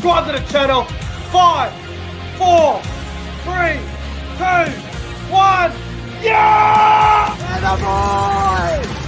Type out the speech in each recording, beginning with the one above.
subscribe to the channel. 5, 4, 3, 2, 1. Yeah! And the boys!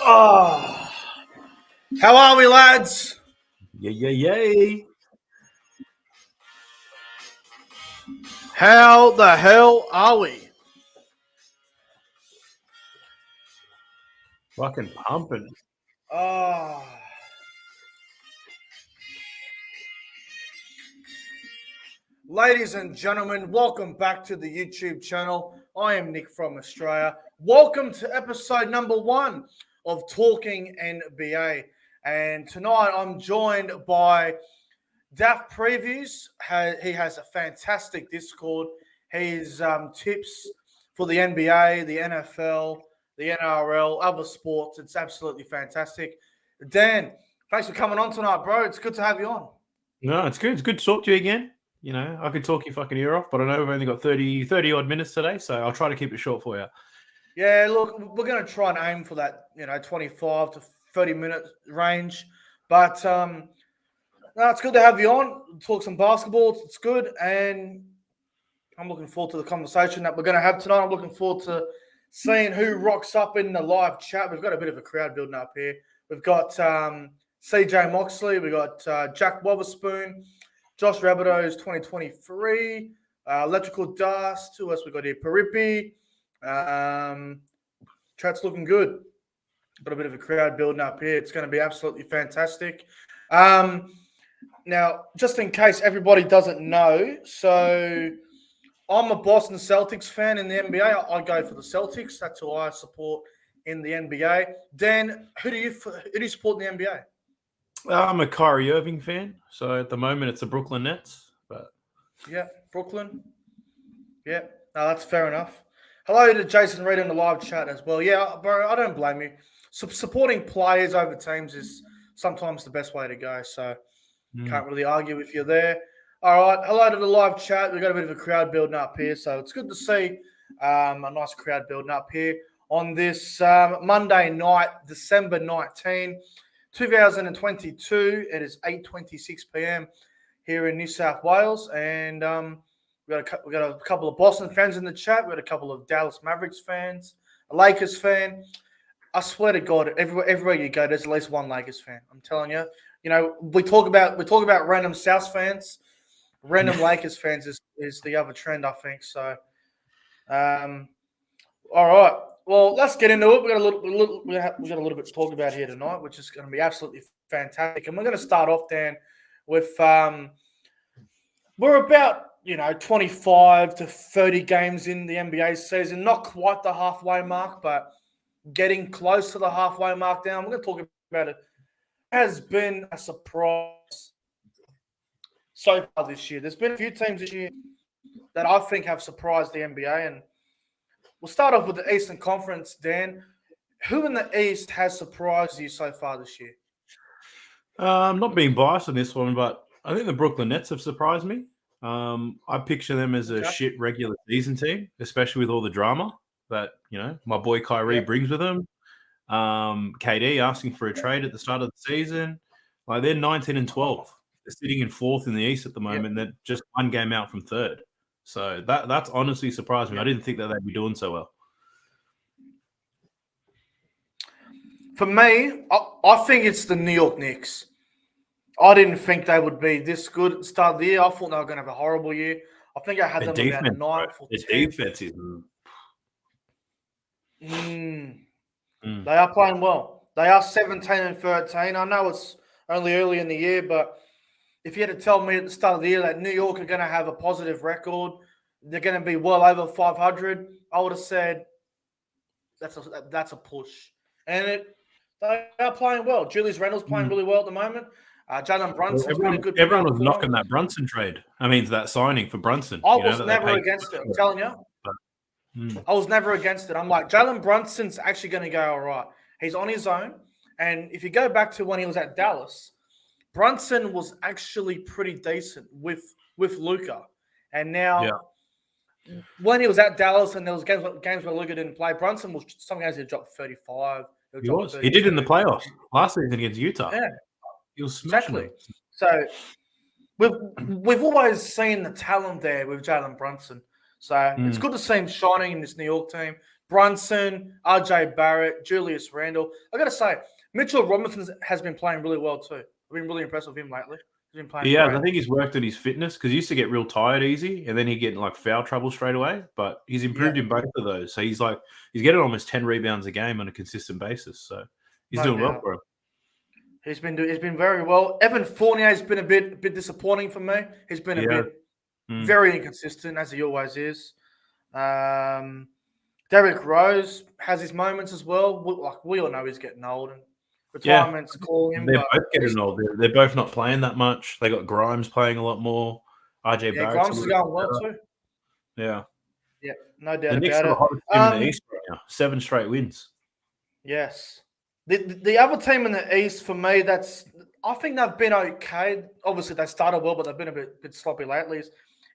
Oh, how are we, lads? Yay. How the hell are we? Fucking pumping. Oh. Ladies and gentlemen, welcome back to the YouTube channel. I am Nick from Australia. Welcome to episode number 1 of Talking NBA. And tonight I'm joined by Daft Previews. He has a fantastic Discord. His tips for the NBA, the NFL, the NRL, other sports. It's absolutely fantastic. Dan, thanks for coming on tonight, bro. It's good to have you on. No, it's good. It's good to talk to you again. You know, I could talk your fucking ear off, but I know we've only got 30 odd minutes today, so I'll try to keep it short for you. Yeah, look, we're going to try and aim for that, 25 to 30 minute range. But no, it's good to have you on. Talk some basketball. It's good. And I'm looking forward to the conversation that we're going to have tonight. I'm looking forward to seeing who rocks up in the live chat. We've got a bit of a crowd building up here. We've got CJ Moxley. We've got Jack Wotherspoon. Josh Rabideau's 2023, Electrical Dust. Who else we got here? Paripi. Chat's looking good. Got a bit of a crowd building up here. It's going to be absolutely fantastic. Now, just in case everybody doesn't know, so I'm a Boston Celtics fan in the NBA. I go for the Celtics. That's who I support in the NBA. Dan, who do you support in the NBA? I'm a Kyrie Irving fan, so at the moment it's the Brooklyn Nets. But yeah, Brooklyn. Yeah, no, that's fair enough. Hello to Jason Reed in the live chat as well. Yeah, bro, I don't blame you. Supporting players over teams is sometimes the best way to go, so can't really argue if you're there. All right, hello to the live chat. We've got a bit of a crowd building up here, so it's good to see a nice crowd building up here on this Monday night, December 19, 2022. It is 8:26 p.m. here in New South Wales, and we got a couple of Boston fans in the chat. We got a couple of Dallas Mavericks fans, a Lakers fan. I swear to God, everywhere you go, there's at least one Lakers fan. I'm telling you. We talk about random South fans. Random Lakers fans is the other trend, I think. So, all right. Well, let's get into it. We got a little bit to talk about here tonight, which is going to be absolutely fantastic. And we're going to start off, Dan, with we're about 25 to 30 games in the NBA season. Not quite the halfway mark, but getting close to the halfway mark now. We're going to talk about it. It has been a surprise so far this year. There's been a few teams this year that I think have surprised the NBA, and we'll start off with the Eastern Conference, Dan. Who in the East has surprised you so far this year? I'm not being biased on this one, but I think the Brooklyn Nets have surprised me. I picture them as a shit regular season team, especially with all the drama that my boy Kyrie brings with him. KD asking for a trade at the start of the season. Like, they're 19 and 12. They're sitting in 4th in the East at the moment. They're just one game out from 3rd. So that's honestly surprised me. I didn't think that they'd be doing so well. For me, I think it's the New York Knicks. I didn't think they would be this good at the start of the year. I thought they were going to have a horrible year. I think I had them about 9th or 10th. The defense is... They are playing well. They are 17 and 13. I know it's only early in the year, but if you had to tell me at the start of the year that New York are going to have a positive record, they're going to be well over 500, I would have said that's a push. And they are playing well. Julius Randle's playing really well at the moment. Jalen Brunson's been a good everyone pickup was for knocking them. that Brunson trade. I mean, that signing for Brunson. I You know, was that never they paid. against it. I'm telling you. I was never against it. I'm like, Jalen Brunson's actually going to go all right. He's on his own. And if you go back to when he was at Dallas, Brunson was actually pretty decent with Luka. And now, when he was at Dallas and there was games where Luka didn't play, Brunson was some games he'd drop 35. He was. He did in the playoffs last season against Utah. Yeah, he was smashing exactly. them. So we've always seen the talent there with Jalen Brunson. So it's good to see him shining in this New York team. Brunson, RJ Barrett, Julius Randle. I got to say, Mitchell Robinson has been playing really well too. I've been really impressed with him lately. He's been playing great. I think he's worked on his fitness because he used to get real tired easy and then he'd get in like foul trouble straight away. But he's improved in both of those. So he's getting almost 10 rebounds a game on a consistent basis. So he's doing well for him. He's been very well. Evan Fournier's been a bit disappointing for me. He's been a bit very inconsistent, as he always is. Derrick Rose has his moments as well. We all know he's getting old and retirement's calling him. They're both getting old. They're both not playing that much. They got Grimes playing a lot more. RJ Barrett. Grimes is going well too. Yeah. Yeah, no doubt the Knicks about are the hottest team in the East right now. 7 straight wins. Yes. The other team in the East, for me, I think they've been okay. Obviously, they started well, but they've been a bit sloppy lately.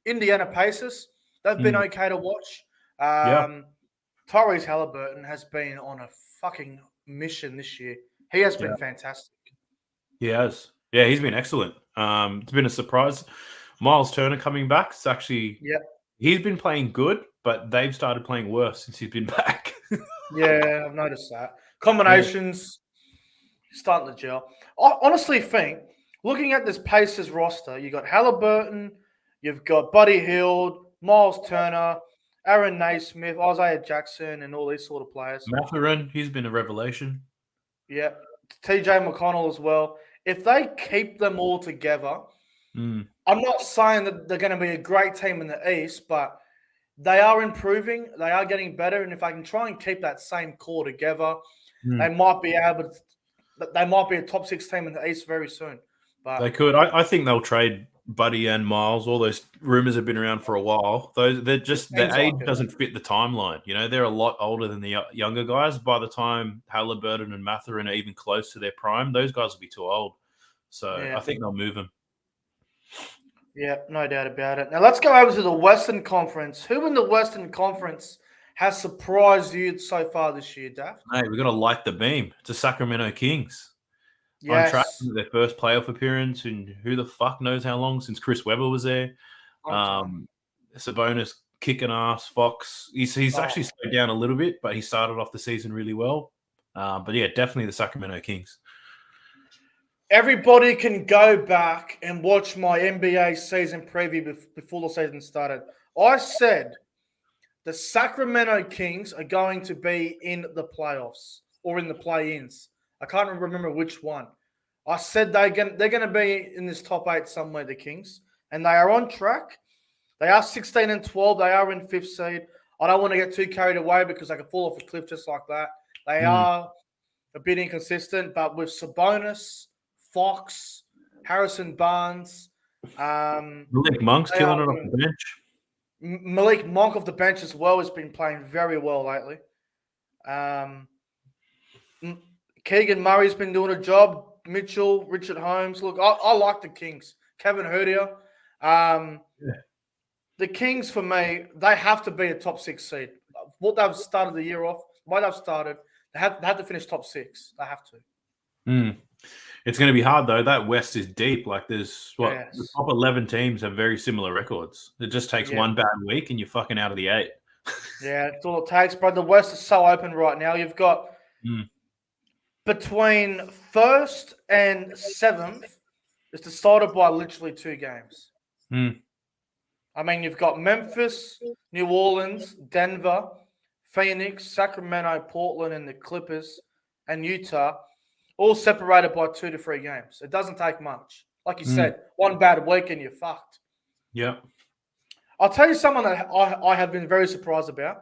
Indiana Pacers, they've been okay to watch. Tyrese Halliburton has been on a fucking mission this year. He has been fantastic. He has. Yeah, he's been excellent. It's been a surprise. Miles Turner coming back. It's actually he's been playing good, but they've started playing worse since he's been back. Yeah, I've noticed that. Combinations starting to gel. I honestly think, looking at this Pacers roster, you got Halliburton, you've got Buddy Hield, Miles Turner, Aaron Naismith, Isaiah Jackson, and all these sort of players. Mathurin, he's been a revelation. Yeah, TJ McConnell as well. If they keep them all together, I'm not saying that they're going to be a great team in the East, but they are improving. They are getting better, and if I can try and keep that same core together, they might be able to. They might be a top 6 team in the East very soon. But they could. I think they'll trade Buddy and Miles. All those rumors have been around for a while. Their age doesn't fit the timeline. You know, they're a lot older than the younger guys. By the time Halliburton and Mathurin are even close to their prime, those guys will be too old. So I think they'll move them. Yeah, no doubt about it. Now let's go over to the Western Conference. Who in the Western Conference has surprised you so far this year, Daft? Hey, we're going to light the beam. It's the Sacramento Kings. Yes. On track to their first playoff appearance in who the fuck knows how long since Chris Webber was there. Sabonis kicking ass. Fox. He's actually slowed down a little bit, but he started off the season really well. But yeah, definitely the Sacramento Kings. Everybody can go back and watch my NBA season preview before the season started. I said the Sacramento Kings are going to be in the playoffs or in the play-ins. I can't remember which one. I said they're going to be in this top 8 somewhere, the Kings, and they are on track. They are 16 and 12. They are in 5th seed. I don't want to get too carried away because they could fall off a cliff just like that. They are a bit inconsistent, but with Sabonis, Fox, Harrison Barnes, Malik Monk's killing it off the bench. Malik Monk off the bench as well has been playing very well lately. Keegan Murray's been doing a job. Mitchell, Richard Holmes. Look, I like the Kings. Kevin Herter. The Kings, for me, they have to be a top 6 seed. What they've started the year off, why they've started, they have to finish top 6. They have to. It's going to be hard, though. That West is deep. Like, there's the top 11 teams have very similar records. It just takes one bad week and you're fucking out of the 8. Yeah, that's all it takes, bro. The West is so open right now. You've got between 1st and 7th is decided by literally 2 games. I mean, you've got Memphis, New Orleans, Denver, Phoenix, Sacramento, Portland, and the Clippers, and Utah. all separated by 2 to 3 games. It doesn't take much. Like you said, one bad week and you're fucked. Yeah. I'll tell you someone that I have been very surprised about.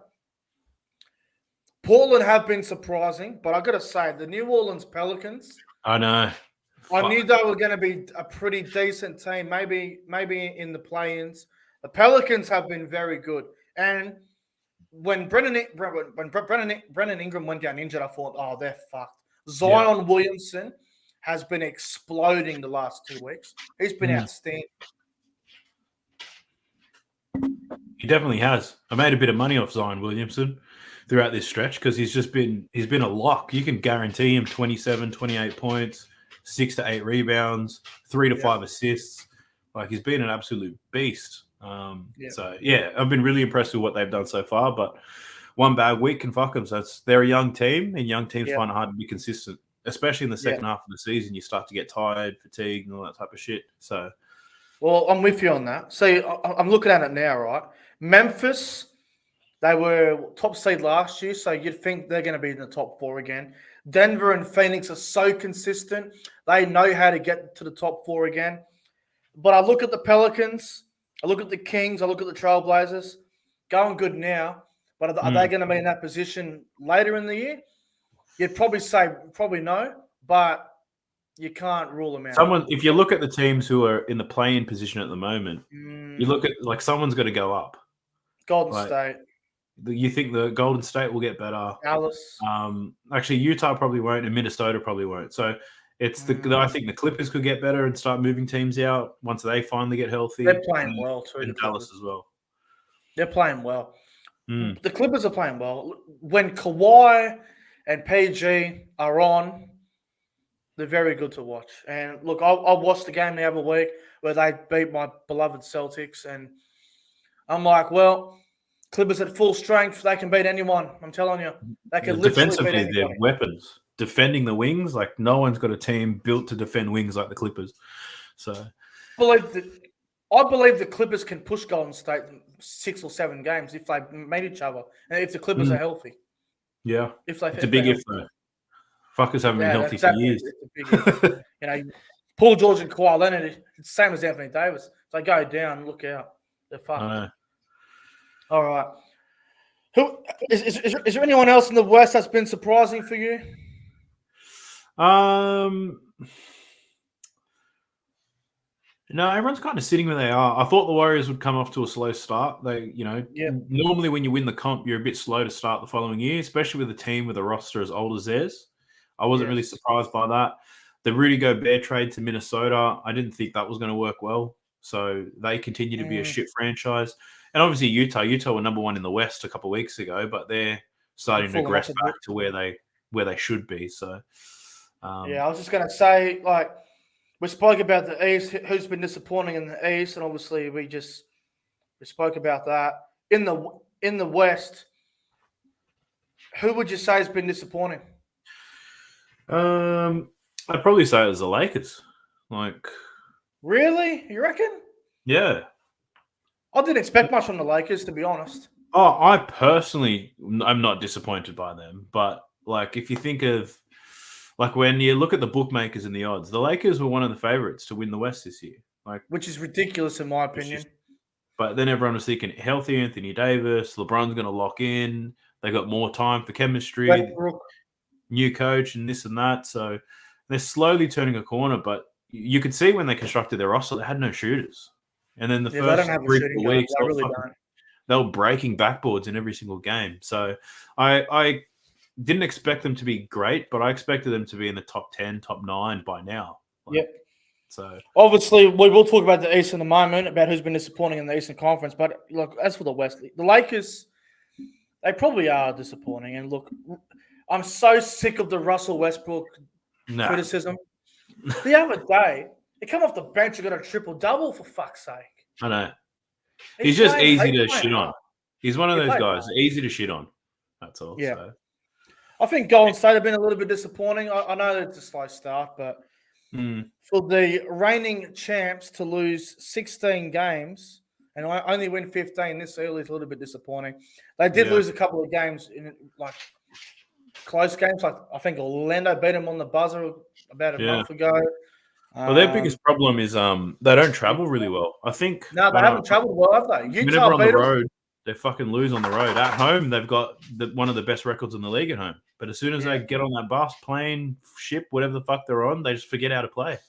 Portland have been surprising, but I got to say, the New Orleans Pelicans, I know. I knew they were going to be a pretty decent team, maybe in the play-ins. The Pelicans have been very good. And when Brennan Ingram went down injured, I thought, oh, they're fucked. Zion Williamson has been exploding the last 2 weeks. He's been outstanding. He definitely has. I made a bit of money off Zion Williamson throughout this stretch because he's been a lock. You can guarantee him 27, 28 points, 6 to 8 rebounds, 3 to 5 assists. Like, he's been an absolute beast. So, I've been really impressed with what they've done so far, but one bad week can fuck them. So they're a young team, and young teams find it hard to be consistent, especially in the second half of the season. You start to get tired, fatigued, and all that type of shit. So, well, I'm with you on that. So I'm looking at it now, right? Memphis, they were top seed last year, so you'd think they're going to be in the top 4 again. Denver and Phoenix are so consistent. They know how to get to the top 4 again. But I look at the Pelicans, I look at the Kings, I look at the Trailblazers, going good now. But are they going to be in that position later in the year? You'd probably say probably no, but you can't rule them out. If you look at the teams who are in the play-in position at the moment, you look at, like, someone's got to go up. Golden State. You think the Golden State will get better? Dallas. Actually, Utah probably won't, and Minnesota probably won't. So it's I think the Clippers could get better and start moving teams out once they finally get healthy. They're playing well too. And Dallas as well. They're playing well. The Clippers are playing well. When Kawhi and PG are on, they're very good to watch. And look, I watched the game the other week where they beat my beloved Celtics, and I'm like, well, Clippers at full strength, they can beat anyone. I'm telling you, they can literally defensively, beat anyone. they're weapons. Defending the wings, like, no one's got a team built to defend wings like the Clippers. So, I believe the Clippers can push Golden State 6 or 7 games if they meet each other, and if the Clippers are healthy. Yeah, it's a big if though. Fuckers haven't been healthy for years. It's a big if. Paul George and Kawhi Leonard, it's the same as Anthony Davis. If they go down, look out. They're fucked. All right. Is there anyone else in the West that's been surprising for you? No, everyone's kind of sitting where they are. I thought the Warriors would come off to a slow start. They, normally when you win the comp, you're a bit slow to start the following year, especially with a team with a roster as old as theirs. I wasn't really surprised by that. The Rudy Gobert trade to Minnesota, I didn't think that was going to work well. So they continue to be a shit franchise. And obviously Utah were number 1 in the West a couple of weeks ago, but they're starting to regress back to where they should be. So, I was just going to say, like, we spoke about the East, who's been disappointing in the East, and obviously we spoke about that. In the West, who would you say has been disappointing? I'd probably say it was the Lakers. Like, really? You reckon? Yeah. I didn't expect much from the Lakers, to be honest. Oh, I personally, I'm not disappointed by them. But, like, if you think of, like, when you look at the bookmakers and the odds, the Lakers were one of the favorites to win the West this year. Like, which is ridiculous in my opinion. But then everyone was thinking healthy Anthony Davis, LeBron's going to lock in. They got more time for chemistry, new coach, and this and that. So they're slowly turning a corner. But you could see when they constructed their roster, they had no shooters. And then the first 3 weeks, they were breaking backboards in every single game. So I didn't expect them to be great, but I expected them to be in the top 10, top 9 by now. So obviously, we will talk about the East in a moment, about who's been disappointing in the Eastern Conference. But look, as for the West, the Lakers, they probably are disappointing. And look, I'm so sick of the Russell Westbrook criticism. The other day, he come off the bench and got a triple-double, for fuck's sake. I know. He's just easy to shit on. He's one of those guys, easy to shit on. That's all. Yeah. So. I think Golden State have been a little bit disappointing. I know it's a slow start, but for the reigning champs to lose 16 games and only win 15 this early is a little bit disappointing. They did lose a couple of games in close games. Like I think Orlando beat them on the buzzer about a month ago. Well, their biggest problem is they don't travel really well. I think no, they haven't travelled well, have they? Whenever Utah on the beat them. road, they fucking lose on the road. At home, they've got one of the best records in the league at home. But as soon as they get on that bus, plane, ship, whatever the fuck they're on, they just forget how to play.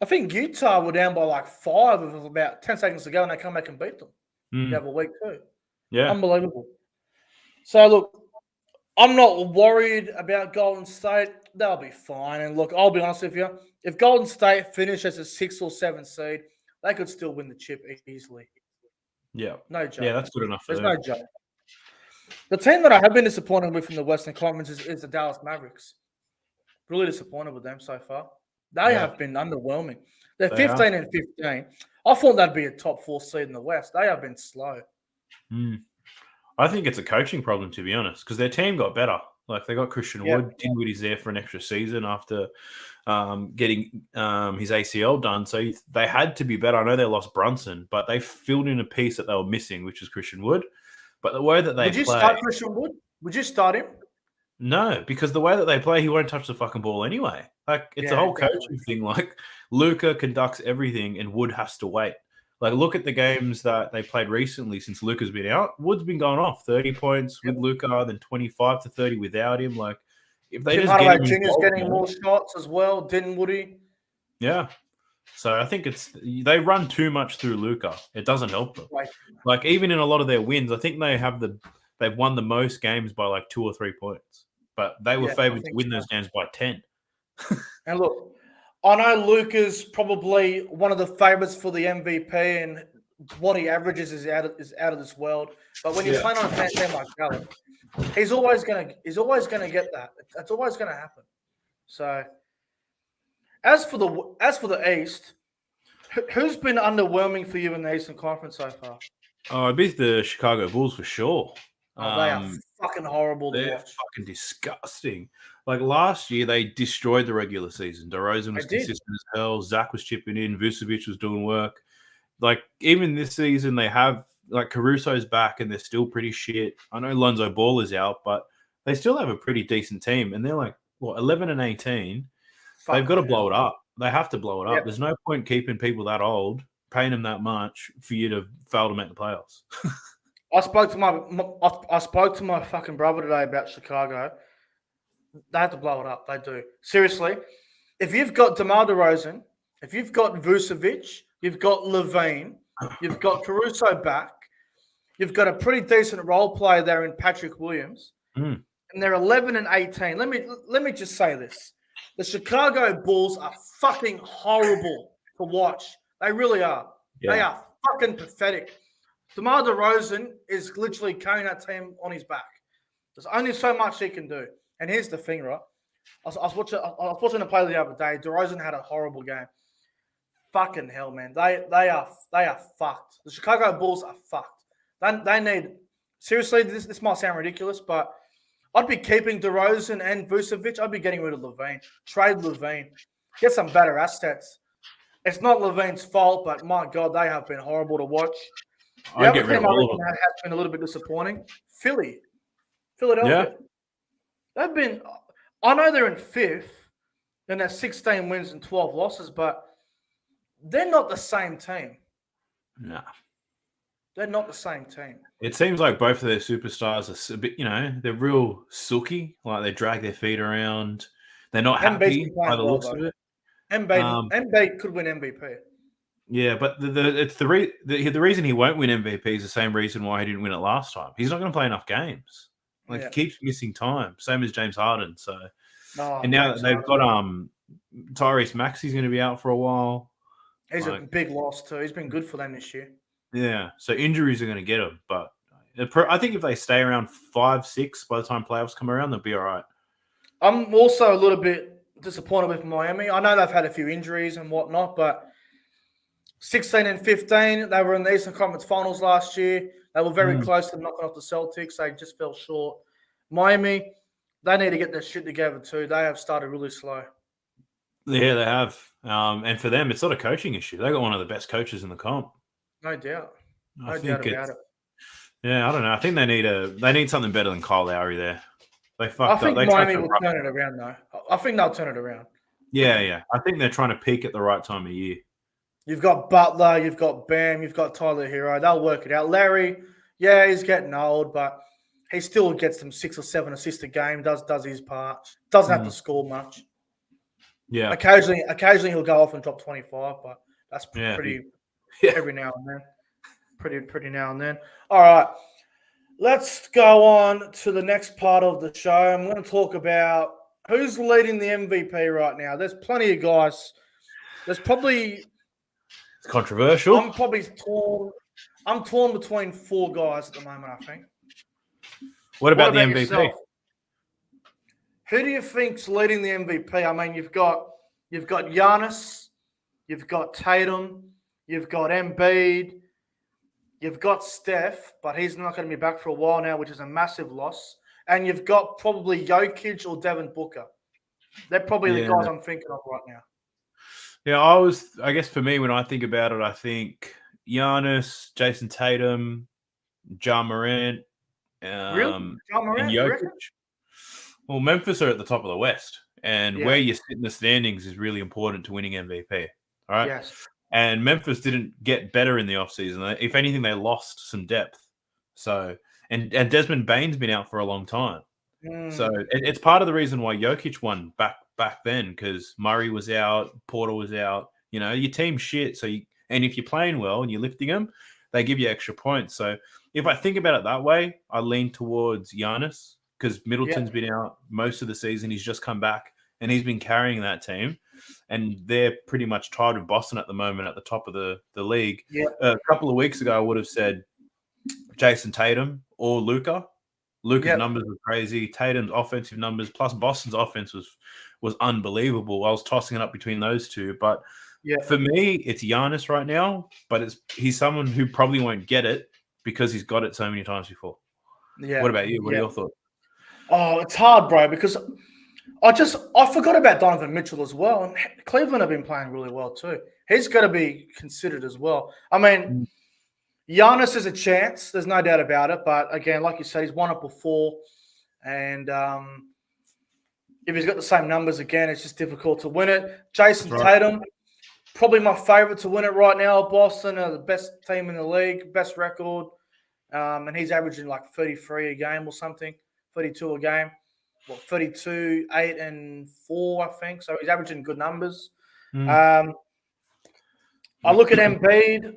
I think Utah were down by like 5 with about 10 seconds to go, and they come back and beat them. The other week too. Yeah, unbelievable. So look, I'm not worried about Golden State. They'll be fine. And look, I'll be honest with you. If Golden State finish as a 6 or 7 seed, they could still win the chip easily. Yeah. No joke. Yeah, that's good enough for There's them. no joke. The team that I have been disappointed with in the Western Conference is the Dallas Mavericks. Really disappointed with them so far. They have been underwhelming. They're 15 and 15. I thought that'd be a top 4 seed in the West. They have been slow. I think it's a coaching problem, to be honest, because their team got better. Like they got Christian Wood. Dinwiddie's there for an extra season after getting his ACL done. So they had to be better. I know they lost Brunson, but they filled in a piece that they were missing, which is Christian Wood. But the way that they Would you start Christian Wood? Would you start him? No, because the way that they play, he won't touch the fucking ball anyway. Like it's a whole coaching thing. Like Luka conducts everything, and Wood has to wait. Like look at the games that they played recently since Luka's been out. Wood's been going off 30 points with Luka, then 25 to 30 without him. Like if they just get him Junior's getting more shots as well, didn't Woody? Yeah. So I think they run too much through Luka. It doesn't help them. Like even in a lot of their wins, I think they've won the most games by like 2 or 3 points. But they were favored to win those games by 10. And look, I know Luka's probably one of the favorites for the MVP, and what he averages is out of this world. But when you're playing on a team like Dallas, he's always gonna get that. That's always gonna happen. So as for the East, who's been underwhelming for you in the Eastern Conference so far? Oh, it'd be the Chicago Bulls for sure. They are fucking horrible to they're watch. Fucking disgusting. Like last year, they destroyed the regular season. DeRozan was consistent as hell. Zach was chipping in. Vucevic was doing work. Like even this season, they have like Caruso's back, and they're still pretty shit. I know Lonzo Ball is out, but they still have a pretty decent team, and they're like 11 and 18. They've got to blow it up. They have to blow it up. There's no point keeping people that old, paying them that much for you to fail to make the playoffs. I spoke to my fucking brother today about Chicago. They have to blow it up. They do. Seriously, if you've got DeMar DeRozan, if you've got Vucevic, you've got Levine, you've got Caruso back, you've got a pretty decent role player there in Patrick Williams, and they're 11 and 18. Let me just say this. The Chicago Bulls are fucking horrible to watch. They really are. Yeah. They are fucking pathetic. DeMar DeRozan is literally carrying that team on his back. There's only so much he can do. And here's the thing, right? I was watching the play the other day. DeRozan had a horrible game. Fucking hell, man. They are fucked. The Chicago Bulls are fucked. They need seriously. This might sound ridiculous, but I'd be keeping DeRozan and Vucevic. I'd be getting rid of Levine. Trade Levine. Get some better assets. It's not Levine's fault, but my God, they have been horrible to watch. The other team has been a little bit disappointing. Philadelphia. They've been. I know they're in 5th, and they're 16 wins and 12 losses, but they're not the same team. No. They're not the same team. It seems like both of their superstars are a bit, they're real sooky. Like they drag their feet around. They're not happy by the looks of it. Embiid could win MVP. Yeah, but the reason he won't win MVP is the same reason why he didn't win it last time. He's not going to play enough games. He keeps missing time, same as James Harden. So, and now they've got Tyrese Maxey's going to be out for a while. He's a big loss too. He's been good for them this year. Yeah, so injuries are going to get him, but I think if they stay around 5, 6 by the time playoffs come around, they'll be all right. I'm also a little bit disappointed with Miami. I know they've had a few injuries and whatnot, but 16 and 15, they were in the Eastern Conference Finals last year. They were very close to knocking off the Celtics. They just fell short. Miami, they need to get their shit together too. They have started really slow. Yeah, they have. And for them, it's not a coaching issue. They got one of the best coaches in the comp. No doubt. No I doubt about it. Yeah, I don't know. I think they need something better than Kyle Lowry there. They I fucked up. think They tried Miami to will rush. turn it around, though. I think they'll turn it around. Yeah. I think they're trying to peak at the right time of year. You've got Butler, you've got Bam, you've got Tyler Hero. They'll work it out. Larry, yeah, he's getting old, but he still gets them 6 or 7 assists a game. Does his part. Doesn't have to score much. Yeah. Occasionally he'll go off and drop 25, but that's pretty Yeah. every now and then. Pretty now and then. All right. Let's go on to the next part of the show. I'm going to talk about who's leading the MVP right now. There's plenty of guys. There's probably It's controversial. I'm probably torn. I'm torn between 4 guys at the moment, I think. What about the MVP? Yourself? Who do you think's leading the MVP? I mean, you've got Giannis, you've got Tatum, you've got Embiid, you've got Steph, but he's not going to be back for a while now, which is a massive loss. And you've got probably Jokic or Devin Booker. They're probably the guys I'm thinking of right now. Yeah, I guess for me, when I think about it, I think Giannis, Jason Tatum, Ja Morant, Really? Ja Morant, and you Jokic. reckon? Well, Memphis are at the top of the West, and Yeah. where you sit in the standings is really important to winning MVP. All right. Yes. And Memphis didn't get better in the offseason. If anything, they lost some depth. So, and Desmond Bain's been out for a long time. So it's part of the reason why Jokic won back then, because Murray was out, Porter was out. You know, your team's shit. So, and if you're playing well and you're lifting them, they give you extra points. So if I think about it that way, I lean towards Giannis, because Middleton's been out most of the season. He's just come back and he's been carrying that team. And they're pretty much tied with Boston at the moment at the top of the league. Yeah. A couple of weeks ago, I would have said Jason Tatum or Luka. Luka's numbers were crazy. Tatum's offensive numbers, plus Boston's offense was unbelievable. I was tossing it up between those two. But for me, it's Giannis right now. But he's someone who probably won't get it because he's got it so many times before. Yeah. What about you? What are your thoughts? Oh, it's hard, bro, because I forgot about Donovan Mitchell as well. And Cleveland have been playing really well too. He's got to be considered as well. I mean, Giannis is a chance. There's no doubt about it. But again, like you said, he's won it before. And if he's got the same numbers again, it's just difficult to win it. Jason Tatum, probably my favorite to win it right now. Boston are the best team in the league, best record. And he's averaging like 33 a game or something, 32 a game. 32, 8, and 4, I think. So he's averaging good numbers. I look at Embiid.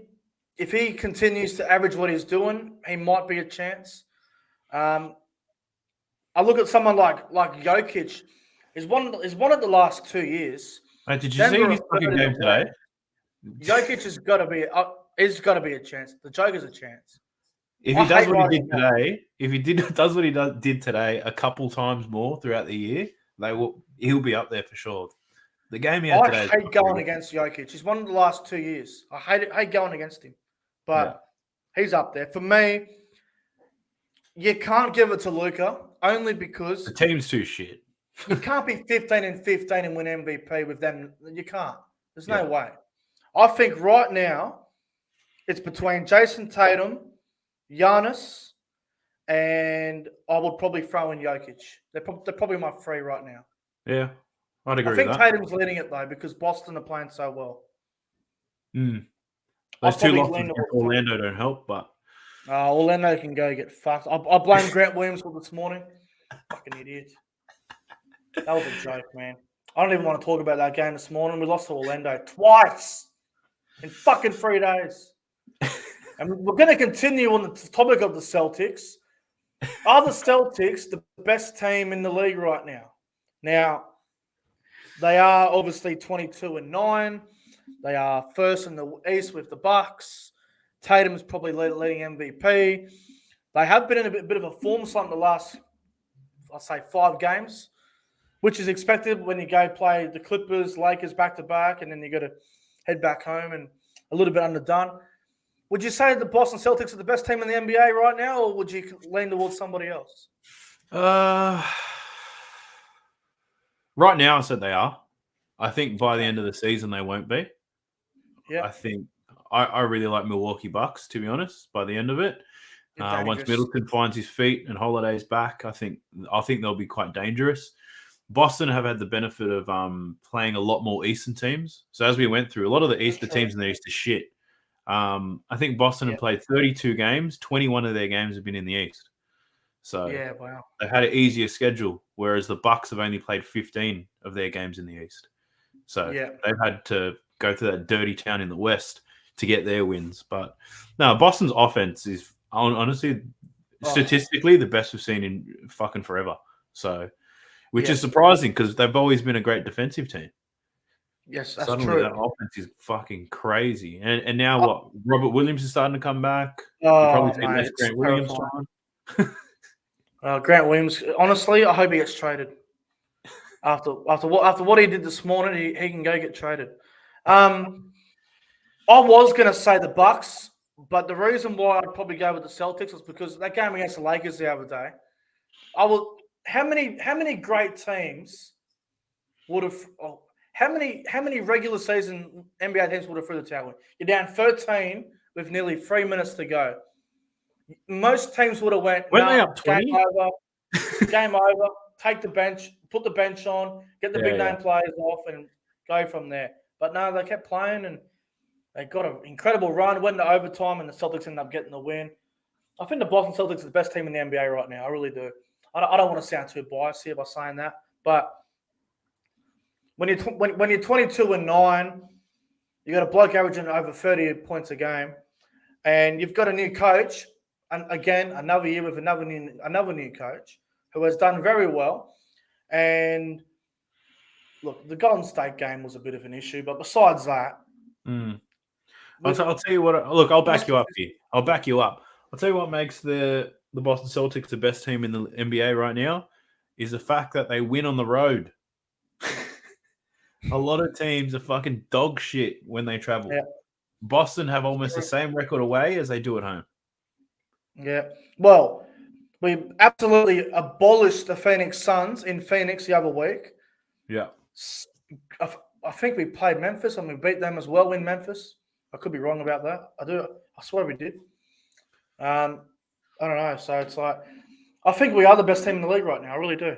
If he continues to average what he's doing, he might be a chance. I look at someone like Jokic. He's won it the last 2 years. Did you see his fucking game today? Jokic has got to be. He's got to be a chance. The Joker's a chance. If he does what he did today, does what he did today a couple times more throughout the year, he'll be up there for sure. The game he had today. I hate going against Jokic. He's won the last 2 years. I hate going against him, but he's up there for me. You can't give it to Luka only because the team's too shit. You can't be 15-15 and win MVP with them. You can't. There's no way. I think right now it's between Jason Tatum, Giannis, and I would probably throw in Jokic. They're probably my 3 right now. Yeah, I'd agree with that. I think Tatum's leading it, though, because Boston are playing so well. Those 2 losses against Orlando don't help, but... Orlando can go get fucked. I blame Grant Williams for this morning. Fucking idiot. That was a joke, man. I don't even want to talk about that game this morning. We lost to Orlando twice in fucking 3 days. And we're going to continue on the topic of the Celtics. Are the Celtics the best team in the league right now? Now, they are obviously 22-9. They are first in the East with the Bucks. Tatum's probably leading MVP. They have been in a bit of a form slump the last, I'll say, 5 games, which is expected when you go play the Clippers, Lakers back-to-back, and then you got to head back home and a little bit underdone. Would you say the Boston Celtics are the best team in the NBA right now, or would you lean towards somebody else? Right now, I said they are. I think by the end of the season, they won't be. Yeah. I think I really like Milwaukee Bucks, to be honest, by the end of it. Once dangerous. Middleton finds his feet and Holiday's back, I think they'll be quite dangerous. Boston have had the benefit of playing a lot more Eastern teams. So as we went through, a lot of the teams in the East are shit. I think Boston have played 32 games. 21 of their games have been in the East. So wow. They've had an easier schedule, whereas the Bucks have only played 15 of their games in the East. So they've had to go to that dirty town in the West to get their wins. But no, Boston's offense is honestly, statistically, the best we've seen in fucking forever. So, which is surprising because they've always been a great defensive team. Yes, that's Suddenly true. that offense is fucking crazy. And now what? Robert Williams is starting to come back. Oh, probably see mate, less Grant Williams on. Grant Williams, honestly, I hope he gets traded. After what he did this morning, he can go get traded. I was going to say the Bucks, but the reason why I'd probably go with the Celtics was because that game against the Lakers the other day. How many great teams would have? How many regular season NBA teams would have threw the towel in? You're down 13 with nearly 3 minutes to go. Most teams would have went, they up 20? Game over, take the bench, put the bench on, get the big name players off and go from there. But no, they kept playing and they got an incredible run, went into overtime and the Celtics ended up getting the win. I think the Boston Celtics are the best team in the NBA right now. I really do. I don't want to sound too biased here by saying that, but when you're 22-9, you got a bloke averaging over 30 points a game, and you've got a new coach, and again another year with another new coach who has done very well. And look, the Golden State game was a bit of an issue, but besides that, I'll tell you what. Look, I'll back you up here. I'll back you up. I'll tell you what makes the Boston Celtics the best team in the NBA right now is the fact that they win on the road. A lot of teams are fucking dog shit when they travel. Yeah. Boston have almost the same record away as they do at home. Yeah. Well, we absolutely abolished the Phoenix Suns in Phoenix the other week. Yeah. I think we played Memphis and we beat them as well in Memphis. I could be wrong about that. I swear we did. I don't know. So it's like, I think we are the best team in the league right now. I really do.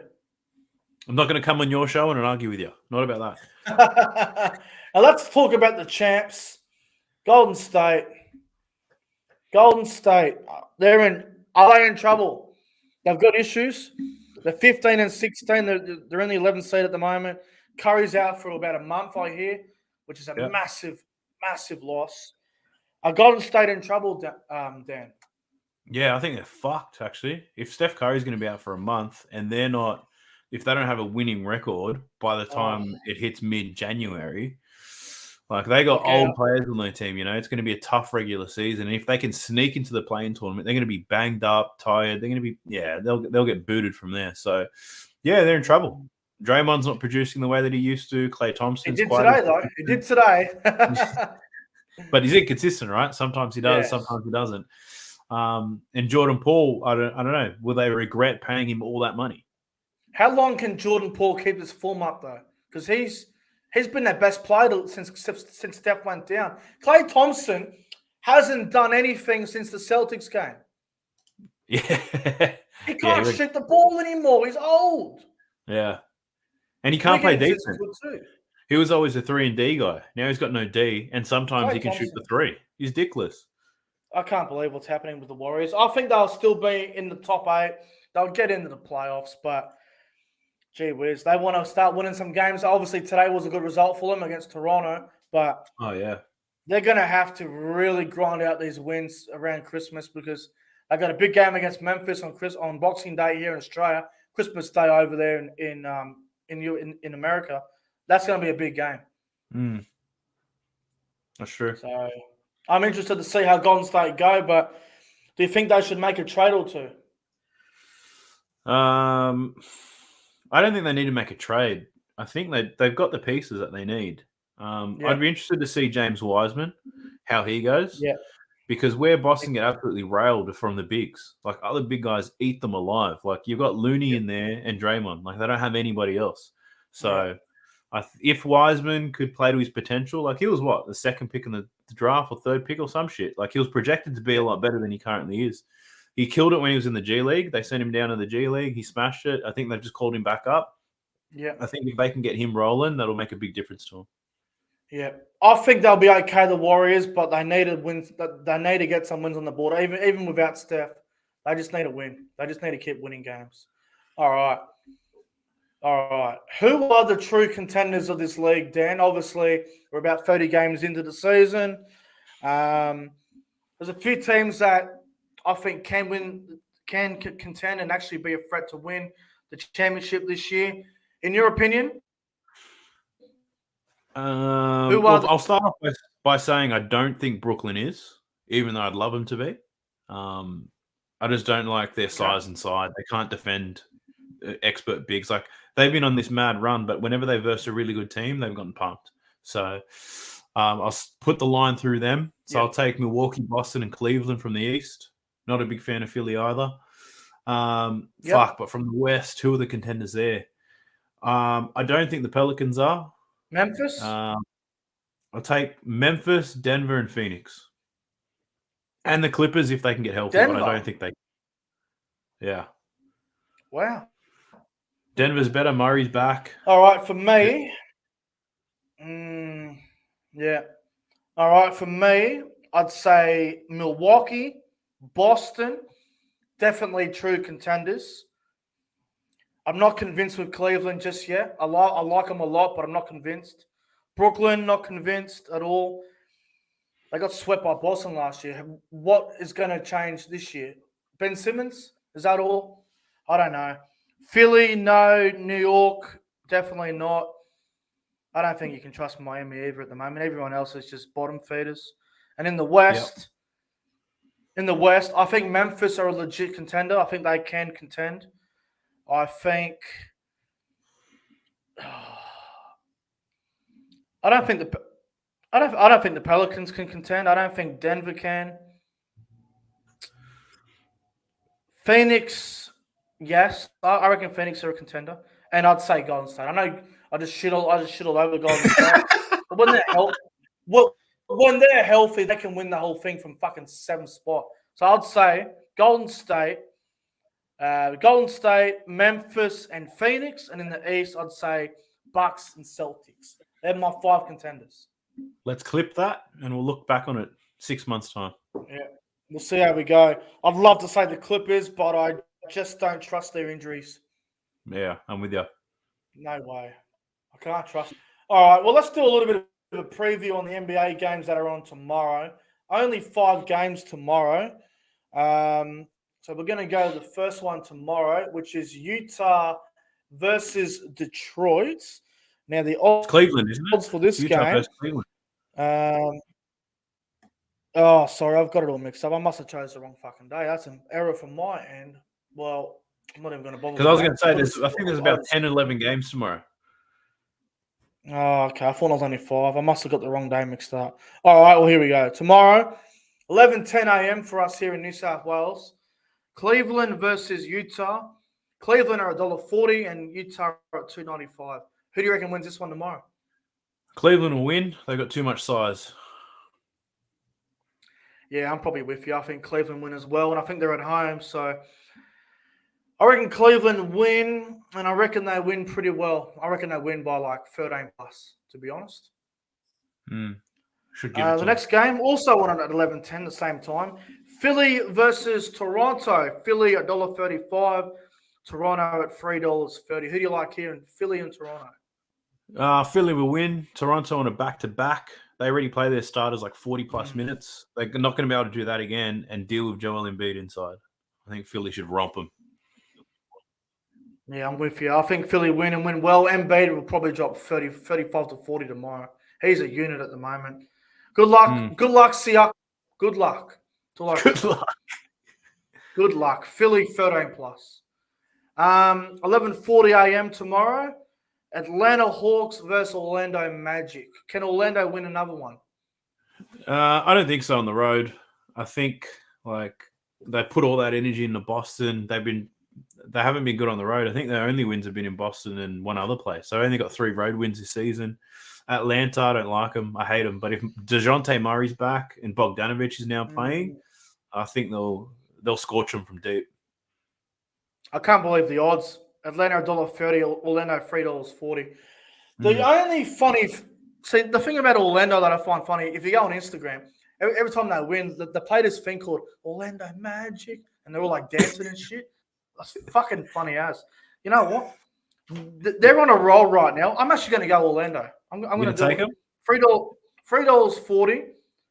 I'm not going to come on your show and argue with you. Not about that. Now let's talk about the champs. Golden State. Are they in trouble? They've got issues. They're 15 and 16. They're in the 11th seed at the moment. Curry's out for about a month, I hear, which is a massive, massive loss. Are Golden State in trouble, Dan? Yeah, I think they're fucked, actually. If Steph Curry's going to be out for a month and if they don't have a winning record by the time it hits mid-January, like they got old players on their team, it's going to be a tough regular season. And if they can sneak into the play-in tournament, they're going to be banged up, tired. They're going to be, they'll get booted from there. So, yeah, they're in trouble. Draymond's not producing the way that he used to. Klay Thompson's He did today. But he's inconsistent, right? Sometimes he does, sometimes he doesn't. And Jordan Poole, I don't know. Will they regret paying him all that money? How long can Jordan Poole keep his form up though? Because he's been their best player since Steph went down. Klay Thompson hasn't done anything since the Celtics game. Yeah, he can't shoot the ball anymore. He's old. Yeah, and he can't play decent. He was always a 3-and-D guy. Now he's got no D, and sometimes he can shoot the 3. He's dickless. I can't believe what's happening with the Warriors. I think they'll still be in the top 8. They'll get into the playoffs, but gee whiz, they want to start winning some games. Obviously, today was a good result for them against Toronto, but they're going to have to really grind out these wins around Christmas because they got a big game against Memphis on Boxing Day here in Australia, Christmas Day over there in America. That's going to be a big game. That's true. So I'm interested to see how Golden State go, but do you think they should make a trade or two? I don't think they need to make a trade. I think they've got the pieces that they need. I'd be interested to see James Wiseman, how he goes. Yeah. Because where Boston get absolutely railed from the bigs. Like, other big guys eat them alive. Like, you've got Looney in there and Draymond. Like, they don't have anybody else. So if Wiseman could play to his potential, like he was the second pick in the draft or third pick or some shit. Like he was projected to be a lot better than he currently is. He killed it when he was in the G League. They sent him down to the G League. He smashed it. I think they've just called him back up. Yeah. I think if they can get him rolling, that'll make a big difference to him. Yeah. I think they'll be okay, the Warriors, but they need to win. They need to get some wins on the board, even without Steph. They just need to win. They just need to keep winning games. All right. Who are the true contenders of this league, Dan? Obviously, we're about 30 games into the season. There's a few teams that I think can contend and actually be a threat to win the championship this year. In your opinion? I'll start off by saying I don't think Brooklyn is, even though I'd love them to be. I just don't like their size inside. They can't defend expert bigs. Like, they've been on this mad run, but whenever they verse a really good team, they've gotten pumped. So I'll put the line through them. So I'll take Milwaukee, Boston, and Cleveland from the East. Not a big fan of Philly either. But from the West, who are the contenders there? I don't think the Pelicans are. Memphis? I'll take Memphis, Denver, and Phoenix. And the Clippers if they can get healthy, but I don't think they. Yeah. Wow. Denver's better. Murray's back. All right, for me. All right, for me, I'd say Milwaukee, Boston, definitely true contenders. I'm not convinced with Cleveland just yet. I like them a lot, but I'm not convinced. Brooklyn, not convinced at all. They got swept by Boston last year. What is going to change this year? Ben Simmons? Is that all? I don't know. Philly, no. New York, definitely not. I don't think you can trust Miami either at the moment. Everyone else is just bottom feeders. And in the West, I think Memphis are a legit contender. I think they can contend. I don't think the Pelicans can contend. I don't think Denver can. Phoenix, yes, I reckon Phoenix are a contender, and I'd say Golden State. I know I just shit all over Golden State, but when they're healthy, they can win the whole thing from fucking 7th spot. So I'd say Golden State, Memphis, and Phoenix, and in the East, I'd say Bucks and Celtics. They're my 5 contenders. Let's clip that, and we'll look back on it 6 months' time. Yeah, we'll see how we go. I'd love to say the Clippers, but I just don't trust their injuries. Yeah, I'm with you. No way. I can't trust. All right, well, let's do a little bit of a preview on the NBA games that are on tomorrow. Only 5 games tomorrow. So we're going to go to the first one tomorrow, which is Utah versus Detroit. Now, the odds, Cleveland, isn't it? for this Utah game. versus Cleveland. Sorry, I've got it all mixed up. I must have chose the wrong fucking day. That's an error from my end. Well, I'm not even going to bother. Because I was going to say, I think there's about 10, 11 games tomorrow. Oh, okay. I thought it was only 5. I must have got the wrong day mixed up. All right, well, here we go. Tomorrow, 11:10 a.m. for us here in New South Wales. Cleveland versus Utah. Cleveland are $1.40 and Utah are at $2.95. Who do you reckon wins this one tomorrow? Cleveland will win. They've got too much size. Yeah, I'm probably with you. I think Cleveland win as well, and I think they're at home. So I reckon Cleveland win, and I reckon they win pretty well. I reckon they win by like 13+, to be honest. Should give it the next game, also on at 11:10 at the same time. Philly versus Toronto. Philly at $1.35. Toronto at $3.30. Who do you like here in Philly and Toronto? Philly will win. Toronto on a back-to-back. They already play their starters like 40+ minutes. They're not going to be able to do that again and deal with Joel Embiid inside. I think Philly should romp them. Yeah, I'm with you. I think Philly win and win well. Embiid will probably drop 35 to 40 tomorrow. He's a unit at the moment. Good luck. Good luck, Siak. Good luck. Good luck. Good luck. Philly 13+. 11:40 a.m. tomorrow. Atlanta Hawks versus Orlando Magic. Can Orlando win another one? I don't think so on the road. I think they put all that energy into Boston. They haven't been good on the road. I think their only wins have been in Boston and one other place. So I only got 3 road wins this season. Atlanta, I don't like them. I hate them. But if DeJounte Murray's back and Bogdanovic is now playing, I think they'll they'll scorch them from deep. I can't believe the odds. Atlanta $1.30, Orlando $3.40. The only funny, see, the thing about Orlando that I find funny, if you go on Instagram, every time they win, they play this thing called Orlando Magic, and they're all like dancing and shit. That's fucking funny as. You know what? They're on a roll right now. I'm actually going to go Orlando. I'm going to take them. $3.40.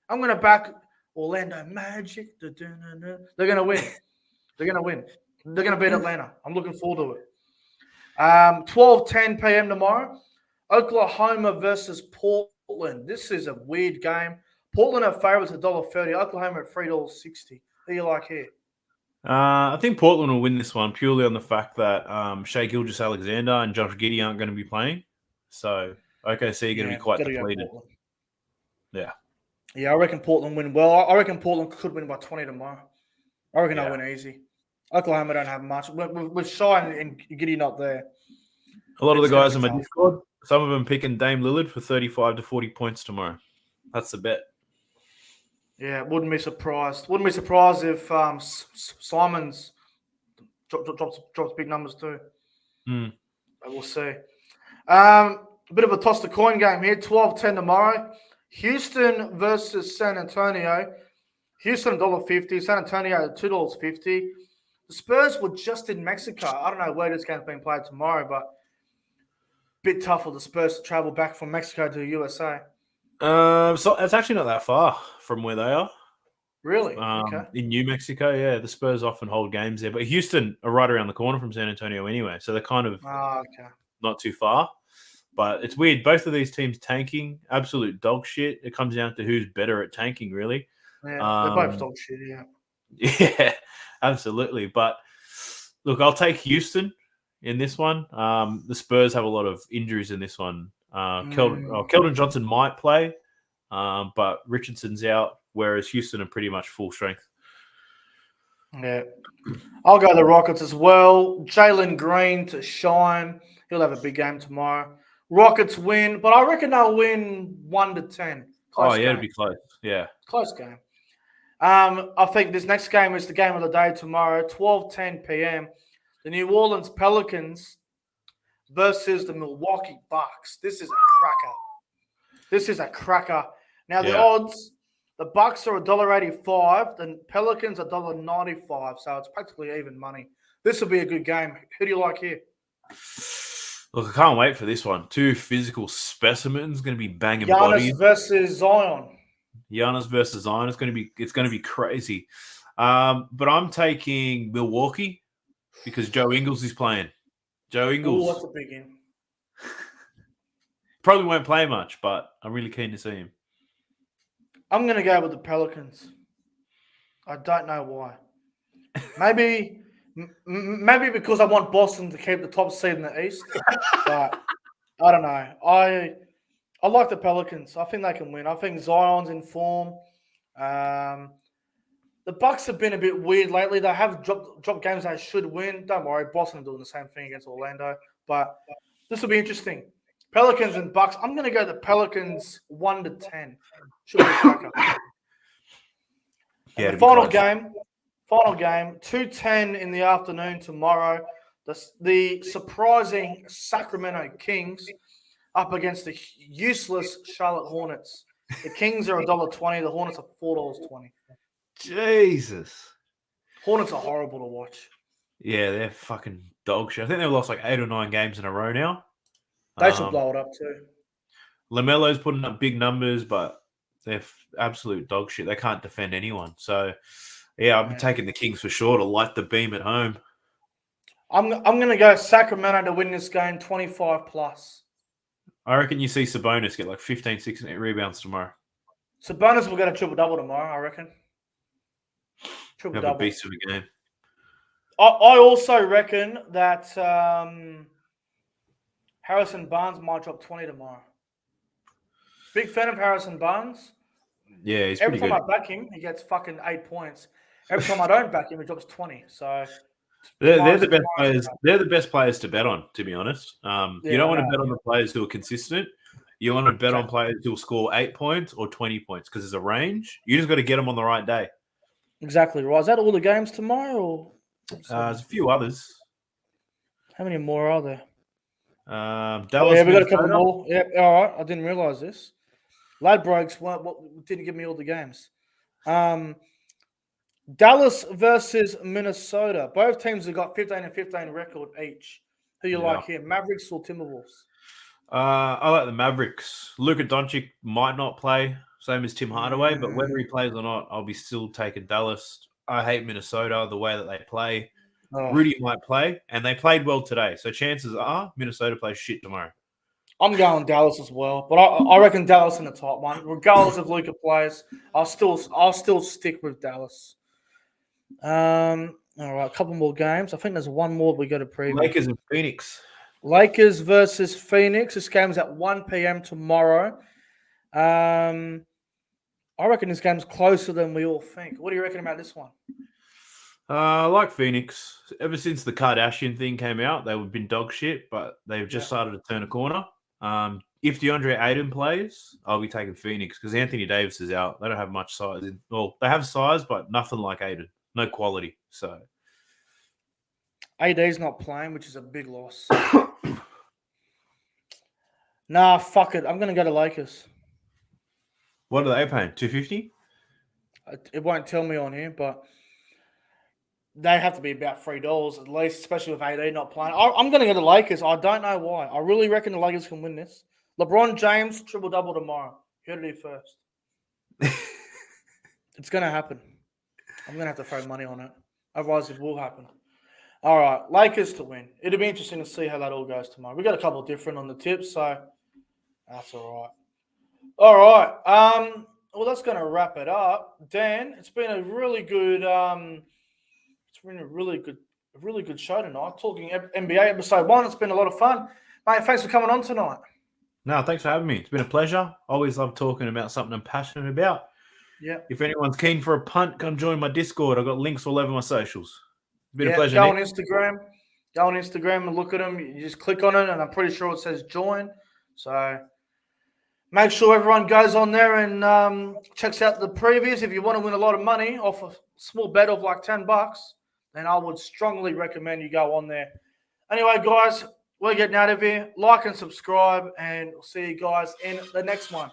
I'm going to back Orlando Magic. They're going to win. They're going to win. They're going to beat Atlanta. I'm looking forward to it. 12:10 p.m. tomorrow. Oklahoma versus Portland. This is a weird game. Portland are favorites at $1.30. Oklahoma at $3.60. Who do you like here? I think Portland will win this one purely on the fact that Shai Gilgeous-Alexander and Josh Giddey aren't going to be playing. So OKC are going to be quite depleted. Yeah. Yeah, I reckon Portland win well. I reckon Portland could win by 20 tomorrow. I reckon they'll win easy. Oklahoma don't have much. With Shai and Giddey not there. A lot of the guys in my Discord, some of them picking Dame Lillard for 35 to 40 points tomorrow. That's the bet. Yeah, wouldn't be surprised. Wouldn't be surprised if Simons drops big numbers too. But we'll see. A bit of a toss the coin game here. 12:10 tomorrow. Houston versus San Antonio. Houston $1.50. San Antonio $2.50. The Spurs were just in Mexico. I don't know where this game's being played tomorrow, but a bit tough for the Spurs to travel back from Mexico to the USA. So it's actually not that far from where they are. Really? Okay. In New Mexico, yeah. The Spurs often hold games there. But Houston are right around the corner from San Antonio anyway. So they're kind of not too far. But it's weird. Both of these teams tanking, absolute dog shit. It comes down to who's better at tanking, really. Yeah, they're both dog shit, yeah. Yeah, absolutely. But look, I'll take Houston in this one. The Spurs have a lot of injuries in this one. Keldon Johnson might play, but Richardson's out, whereas Houston are pretty much full strength. Yeah. I'll go the Rockets as well. Jalen Green to shine. He'll have a big game tomorrow. Rockets win, but I reckon they'll win 1-10. It'll be close. Yeah. Close game. I think this next game is the game of the day tomorrow, 12:10 p.m. The New Orleans Pelicans versus the Milwaukee Bucks. This is a cracker. Now, the odds, the Bucks are $1.85, the Pelicans are $1.95, so it's practically even money. This will be a good game. Who do you like here? Look, I can't wait for this one. Two physical specimens going to be banging Giannis bodies. versus Zion. Giannis versus Zion. It's going to be crazy. But I'm taking Milwaukee because Joe Ingles is playing. Joe Ingles. Ooh, that's a big in. Probably won't play much, but I'm really keen to see him. I'm going to go with the Pelicans. I don't know why. Maybe because I want Boston to keep the top seed in the East. But I don't know. I like the Pelicans. I think they can win. I think Zion's in form. The Bucks have been a bit weird lately. They have dropped games they should win. Don't worry, Boston are doing the same thing against Orlando. But this will be interesting. Pelicans and Bucks. I'm going to go the Pelicans 1-10. Should be a cracker. Yeah, the final game, 2:10 in the afternoon tomorrow. The surprising Sacramento Kings up against the useless Charlotte Hornets. The Kings are $1.20. The Hornets are $4.20. Jesus. Hornets are horrible to watch. Yeah, they're fucking dog shit. I think they've lost like 8 or 9 games in a row now. They should blow it up too. LaMelo's putting up big numbers, but they're absolute dog shit. They can't defend anyone. So, yeah, I'm taking the Kings for sure to light the beam at home. I'm going to go Sacramento to win this game 25+. I reckon you see Sabonis get like 15, 16 rebounds tomorrow. Sabonis will get a triple-double tomorrow, I reckon. Triple-double. Have a beast of a game. I also reckon that Harrison Barnes might drop 20 tomorrow. Big fan of Harrison Barnes. Yeah, he's pretty good. Every time I back him, he gets fucking 8 points. Every time I don't back him, he drops 20. So they're the best players. They're the best players to bet on, to be honest. You don't want to bet on the players who are consistent. You want to bet on players who will score 8 points or 20 points because there's a range. You just got to get them on the right day. Exactly right. Is that all the games tomorrow? Or There's a few others. how many more are there? Dallas, yeah, we got a couple Minnesota. more. Yeah, all right. I didn't realize this. Ladbrokes didn't give me all the games. Dallas versus Minnesota. Both teams have got 15 and 15 record each. Who you Yeah. like here, Mavericks or Timberwolves? I like the Mavericks. Luka Doncic might not play, same as Tim Hardaway, but whether he plays or not, I'll be still taking Dallas. I hate Minnesota, the way that they play. Oh, Rudy might play, and they played well today. So chances are Minnesota plays shit tomorrow. I'm going Dallas as well, but I reckon Dallas in the top one. Regardless of Luka plays, I'll still stick with Dallas. All right, a couple more games. I think there's one more we got to preview. Lakers and Phoenix. Lakers versus Phoenix. This game's at 1 p.m. tomorrow. I reckon this game's closer than we all think. What do you reckon about this one? I like Phoenix. Ever since the Kardashian thing came out, they've been dog shit, but they've just started to turn a corner. If DeAndre Ayton plays, I'll be taking Phoenix because Anthony Davis is out. They don't have much size. Well, they have size, but nothing like Ayton. No quality. So AD's not playing, which is a big loss. Nah, fuck it. I'm going to go to Lakers. what are they paying? $250? It won't tell me on here, but they have to be about $3 at least, especially with AD not playing. I'm going to go to Lakers. I don't know why. I really reckon the Lakers can win this. LeBron James, triple-double tomorrow. You heard it here first. It's going to happen. I'm going to have to throw money on it. Otherwise, it will happen. All right, Lakers to win. It'll be interesting to see how that all goes tomorrow. We got a couple of different on the tips, so that's all right. All right. Well, that's going to wrap it up. Dan, it's been a really good show tonight. Talking NBA episode 1. It's been a lot of fun. Mate, thanks for coming on tonight. No, thanks for having me. It's been a pleasure. Always love talking about something I'm passionate about. Yeah. If anyone's keen for a punt, come join my Discord. I've got links all over my socials. It's been a Yeah, pleasure, go Nick. on Instagram and look at them. You just click on it, and I'm pretty sure it says join. So make sure everyone goes on there and checks out the previews. If you want to win a lot of money off a small bet of like $10, then I would strongly recommend you go on there. Anyway, guys, we're getting out of here. Like and subscribe, and we'll see you guys in the next one.